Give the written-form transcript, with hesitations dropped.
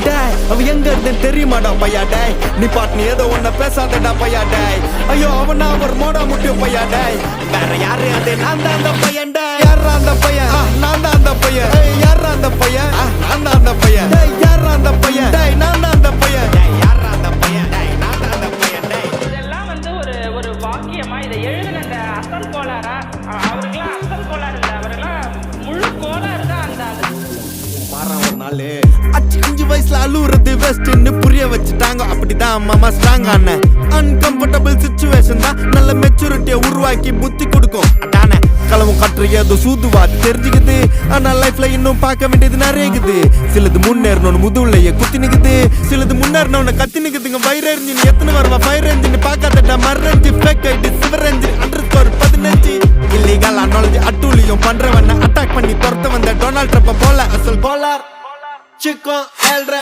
டேய் அவ எங்க இருந்தேன்னு தெரியுமாடா பையா டேய் நீ பாட்டு ஏதோ ஒன்ன பேசாதடா பையா டேய் ஐயோ அவனா ஒரு மோடா முட்டிய பையா டேய் வேற யாரு அது நான் தான் அந்த பையன் டேய் யாரா அந்த பையன் நான் தான் அந்த பையன் யாரா அந்த பையன் நான் தான் அந்த பையன் டேய் யாரா அந்த பையன் டேய் நான் தான் அந்த பையன் டேய் யாரா அந்த பையன் டேய் நான் தான் அந்த பையன் டேய் இதெல்லாம் வந்து ஒரு வாக்கியமா இதை எழுதுன அந்த அசல் கோளாரா அவருக்கெல்லாம் அசல் கோளாறு இல்லை அவரெல்லாம் முழு கோளாறு தான் அந்த மாறான் ஒரு நாள் அச்சு 5 வயசுல அழுவுறது வெஸ்ட்னு புரிய வச்சுட்டாங்க அப்படிதான் மாமா ஸ்ட்ராங் ஆன அன்கம்ஃபர்டபிள் சிச்சுவேஷன் தான் நல்ல மெச்சூரிட்டியை உருவாக்கி புத்தி கொடுக்கும் அட்டான களவும் கற்று ஏதோ சூதுவாது தெரிஞ்சுக்குது ஆனா லைஃப்ல இன்னும் பார்க்க வேண்டியது நிறைய இருக்குது சிலது முன்னேறணும்னு முதுகுலையே குத்தி நிக்குது சிலது முன்னேறணும்னு கத்தி நிக்குதுங்க வயிறு எரிஞ்சின்னு எத்தனை வருவா ஃபயர் என்ஜின் பார்க்காதட்டா மர்ரஞ்சி ஃபேக் ஐடி சிவர் என்ஜின் அண்டர்ஸ்கோர் 15 இல்லீகல் நாலேஜ் அட்டூழியம் பண்றவன அட்டாக் பண்ணி துரத்த வந்த டொனால்ட் ட்ரம்ப் போல அசல் கோலார் Chico el